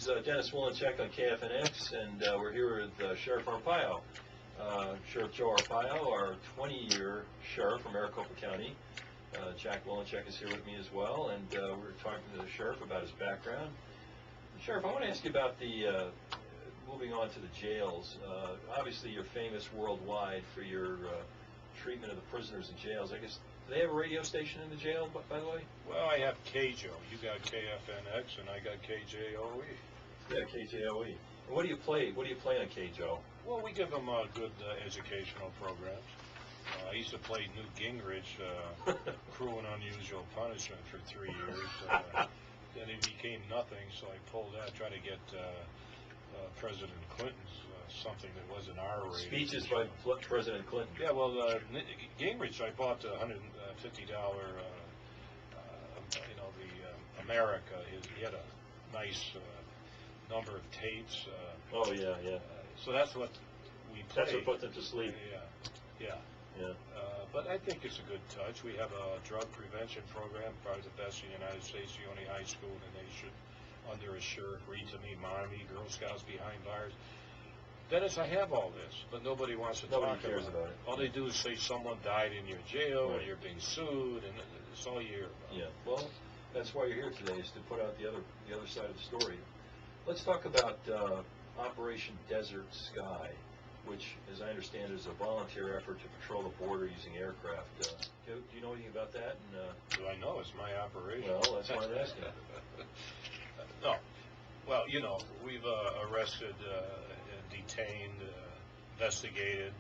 is Dennis Wilenchik on KFNX, and we're here with Sheriff Arpaio. Sheriff Joe Arpaio, our 20-year sheriff from Maricopa County. Jack Wilenchik is here with me as well, and we're talking to the sheriff about his background. Sheriff, I want to ask you about the moving on to the jails. Obviously, you're famous worldwide for your treatment of the prisoners in jails. I guess, do they have a radio station in the jail, by the way? Well, I have KJO. You got KFNX, and I got KJOE. Yeah, KJOE. What do you play? What do you play on KJO? Well, we give them good educational programs. I used to play Newt Gingrich, Cruel and Unusual Punishment, for 3 years. Then it became nothing, so I pulled out, tried to get President Clinton's something that wasn't R-rated. Speeches by President Clinton. Yeah, well, Gingrich, I bought the $150, the America. He had a nice number of tapes. Oh, yeah, yeah. So that's what we played. That's what put them to sleep. Yeah. But I think it's a good touch. We have a drug prevention program, probably the best in the United States, the only high school in the nation, under a sheriff, read to me, Mommy, Girl Scouts behind bars. Dennis, I have all this, but nobody wants to talk about it. Nobody cares about it. All they do is say someone died in your jail, or you're being sued, and it's all you hear about. Yeah, well, that's why you're here today, is to put out the other side of the story. Let's talk about Operation Desert Sky, which, as I understand, is a volunteer effort to patrol the border using aircraft. Do you know anything about that? And, do I know? It's my operation. Well, that's why I'm asking. No. Well, you know, we've arrested and detained, investigated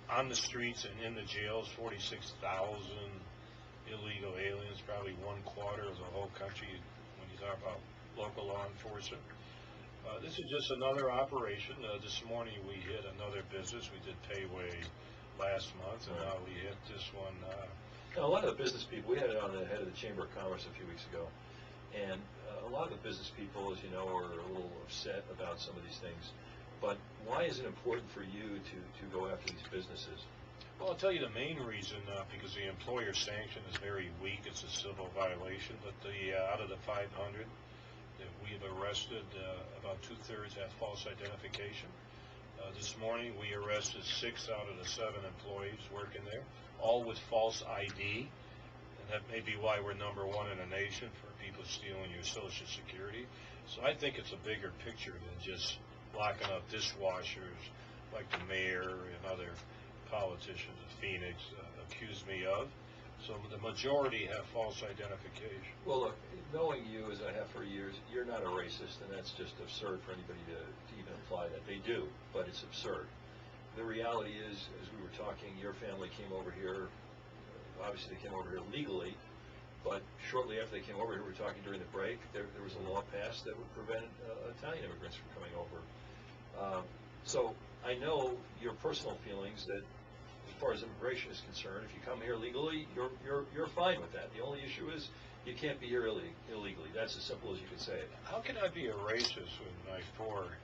on the streets and in the jails 46,000 illegal aliens, probably 1/4 of the whole country when you talk about local law enforcement. This is just another operation. This morning we hit another business. We did Payway last month, and now we hit this one. Now, a lot of the business people, we had it on the head of the Chamber of Commerce a few weeks ago, and a lot of the business people, as you know, are a little upset about some of these things. But why is it important for you to go after these businesses? Well, I'll tell you the main reason, because the employer sanction is very weak. It's a civil violation, but out of the 500 that we've arrested, about 2/3 have false identification. This morning we arrested 6 out of the 7 employees working there, all with false ID, and that may be why we're #1 in the nation for people stealing your Social Security. So I think it's a bigger picture than just locking up dishwashers like the mayor and other politicians of Phoenix accuse me of. So the majority have false identification. Well, look, knowing you as I have for years, you're not a racist, and that's just absurd for anybody to even imply that. They do, but it's absurd. The reality is, as we were talking, your family came over here, obviously they came over here legally, but shortly after they came over here, we were talking during the break, there was a law passed that would prevent Italian immigrants from coming over. So I know your personal feelings that, as far as immigration is concerned, if you come here legally, you're fine with that. The only issue is you can't be here illegally. That's as simple as you can say it. How can I be a racist when my 4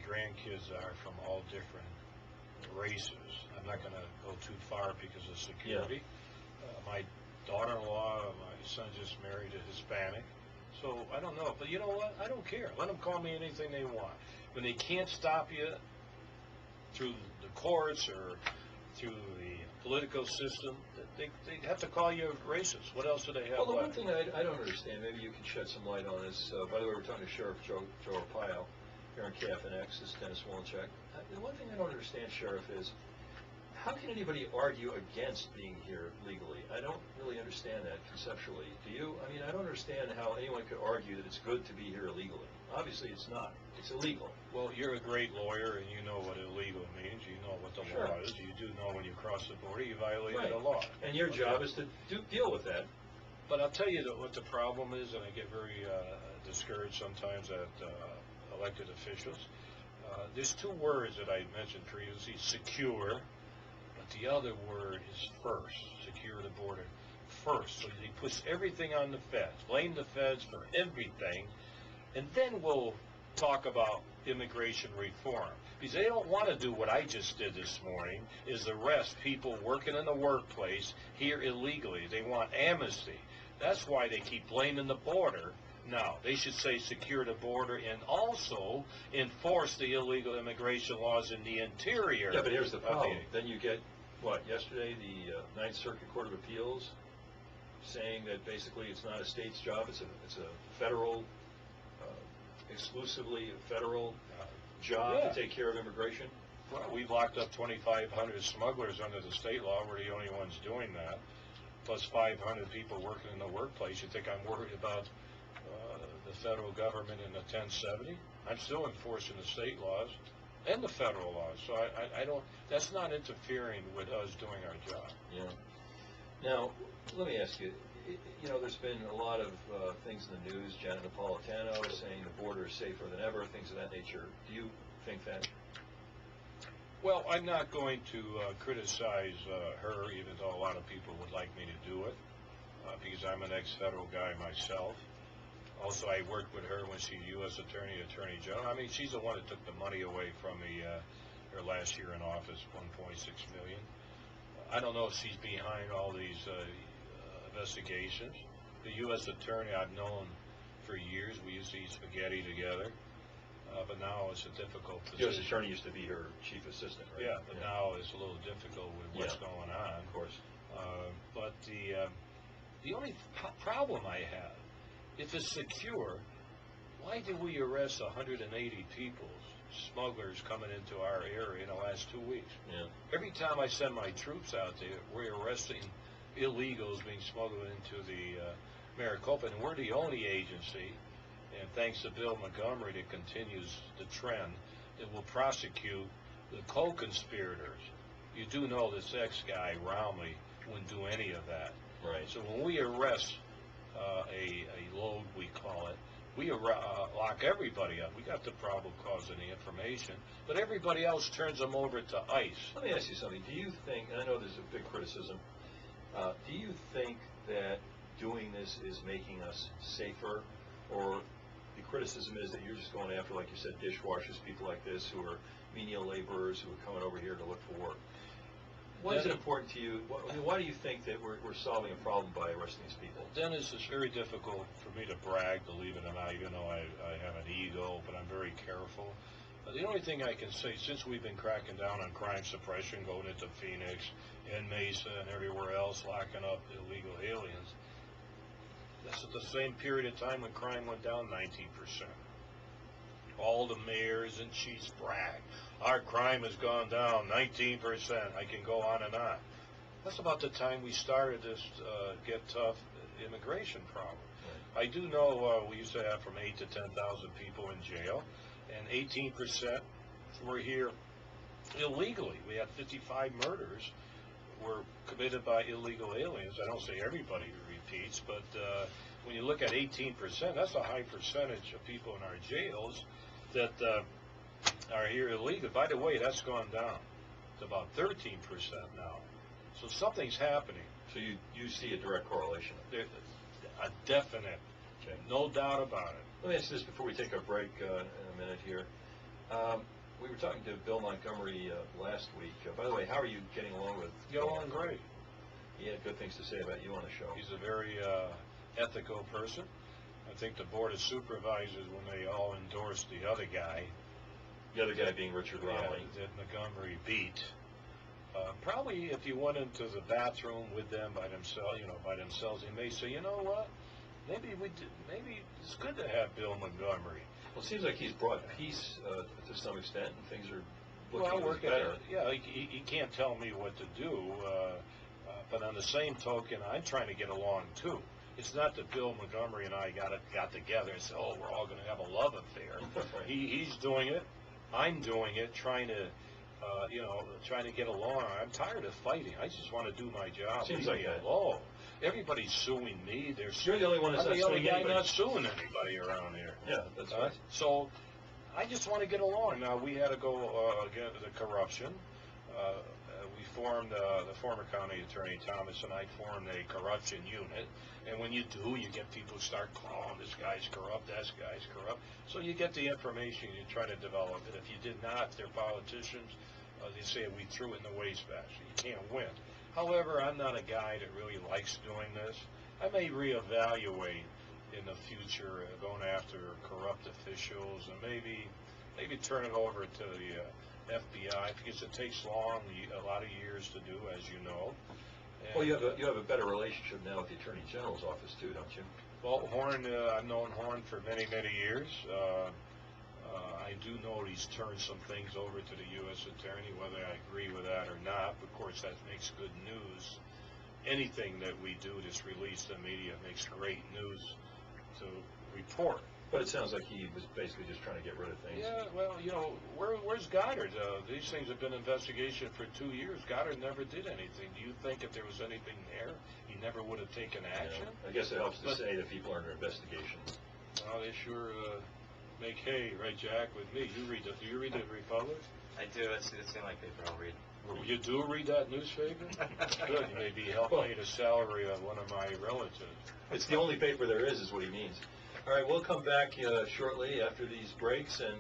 grandkids are from all different races? I'm not going to go too far because of security. Yeah. My daughter-in-law, my son just married a Hispanic. So I don't know. But you know what? I don't care. Let them call me anything they want. When they can't stop you through the courts or through the political system, they have to call you a racist. What else do they have? Well, the one thing I don't understand, maybe you can shed some light on this. By the way, we're talking to Sheriff Joe Arpaio here on KFNX. This is Dennis Wilenchik. The one thing I don't understand, Sheriff, is how can anybody argue against being here legally? I don't really understand that conceptually. Do you? I mean, I don't understand how anyone could argue that it's good to be here illegally. Obviously, it's not. It's illegal. Well, you're a great lawyer, and you know what illegal means. You know what the law is. You do know when you cross the border, you violated the law. And your job is to deal with that. But I'll tell you what the problem is, and I get very discouraged sometimes at elected officials. There's 2 words that I mentioned previously: secure. But the other word is first. Secure the border first. So they push everything on the feds. Blame the feds for everything, and then we'll talk about immigration reform. Because they don't want to do what I just did this morning, is arrest people working in the workplace here illegally. They want amnesty. That's why they keep blaming the border No, they should say secure the border and also enforce the illegal immigration laws in the interior. Yeah, but here's the problem. Then you get, what, yesterday, the Ninth Circuit Court of Appeals saying that basically it's not a state's job, it's a federal, exclusively a federal job to take care of immigration. Well, we've locked up 2,500 smugglers under the state law. We're the only ones doing that, plus 500 people working in the workplace. You think I'm worried about the federal government in the 1070? I'm still enforcing the state laws and the federal laws, so I don't, that's not interfering with us doing our job. Yeah. Now, let me ask you, you know, there's been a lot of things in the news, Janet Napolitano saying the border is safer than ever, things of that nature. Do you think that? Well, I'm not going to criticize her, even though a lot of people would like me to do it, because I'm an ex-federal guy myself. Also, I worked with her when she was U.S. Attorney General. I mean, she's the one that took the money away from me her last year in office, $1.6 million. I don't know if she's behind all these investigations. The U.S. Attorney I've known for years. We used to eat spaghetti together. But now it's a difficult position. U.S. Attorney used to be her chief assistant, right? Yeah, but now it's a little difficult with what's going on. Of course. But the only problem I have, if it's secure, why did we arrest 180 people, smugglers coming into our area in the last 2 weeks? Yeah. Every time I send my troops out there, we're arresting illegals being smuggled into the Maricopa, and we're the only agency, and thanks to Bill Montgomery, that continues the trend, that will prosecute the co-conspirators. You do know this ex-guy, Romley, wouldn't do any of that. Right. So when we arrest a load, we call it, we lock everybody up. We got the probable cause and the information, but everybody else turns them over to ICE. Let me ask you something. Do you think, and I know there's a big criticism, do you think that doing this is making us safer, or the criticism is that you're just going after, like you said, dishwashers, people like this who are menial laborers who are coming over here to look for work? Why is it important to you? Why do you think that we're solving a problem by arresting these people? Dennis, it's very difficult for me to brag, believe it or not, even though I have an ego, but I'm very careful. The only thing I can say, since we've been cracking down on crime suppression, going into Phoenix and Mesa and everywhere else, locking up illegal aliens, that's at the same period of time when crime went down 19%. All the mayors and chiefs brag, our crime has gone down 19%. I can go on and on. That's about the time we started this get tough immigration problem. Right. I do know we used to have from 8,000 to 10,000 people in jail, and 18% were here illegally. We had 55 murders were committed by illegal aliens. I don't say everybody repeats, but when you look at 18%, that's a high percentage of people in our jails that are here illegally. By the way, that's gone down to about 13% now. So something's happening. So you see a direct correlation? A definite, no doubt about it. Let me ask you this before we take a break in a minute here. We were talking to Bill Montgomery last week. By the way, how are you getting along with? Get along great. He had good things to say about you on the show. He's a very ethical person. I think the Board of Supervisors, when they all endorsed the other guy being Richard Romley, that Montgomery beat, probably if you went into the bathroom with them by themselves, they may say, you know what, maybe it's good to have Bill Montgomery. Well, it seems like he's brought peace to some extent, and things are looking better. Yeah, he can't tell me what to do, but on the same token, I'm trying to get along too. It's not that Bill Montgomery and I got together and said, oh, we're all going to have a love affair. He's doing it. I'm doing it, trying to get along. I'm tired of fighting. I just want to do my job. Seems like that. Oh, everybody's suing me. You're the only one that's I'm the only guy not suing anybody around here. Yeah, that's right. So I just want to get along. Now, we had to go again to the corruption. We formed, the former county attorney, Thomas, and I formed a corruption unit. And when you do, you get people who start calling, this guy's corrupt, that guy's corrupt. So you get the information, you try to develop it. If you did not, they're politicians. They say we threw it in the wastebasket. You can't win. However, I'm not a guy that really likes doing this. I may reevaluate in the future, going after corrupt officials, and maybe turn it over to the FBI, because it takes a lot of years to do, as you know. And, Well, you have a better relationship now with the Attorney General's office too, don't you? well, Horn, I've known Horn for many years. I do know he's turned some things over to the U.S. Attorney, whether I agree with that or not. Of course, that makes good news. Anything that we do that's released in the media makes great news to report. But it sounds like he was basically just trying to get rid of things. Yeah, well, you know, where's Goddard? These things have been in investigation for 2 years. Goddard never did anything. Do you think if there was anything there, he never would have taken action? Yeah, I guess it helps to say that people are under investigation. Well, they sure make hay, right, Jack, with me. Do you read the Republic? I do. It's the only paper I'll read. You do read that newspaper? Good. You may be helping pay the salary of one of my relatives. It's the only paper there is what he means. All right, we'll come back shortly after these breaks, and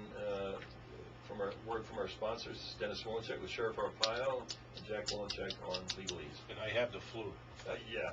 from our word from our sponsors, Dennis Wilenchik with Sheriff Arpaio and Jack Wilenchik on Legalease. And I have the flu. Yeah.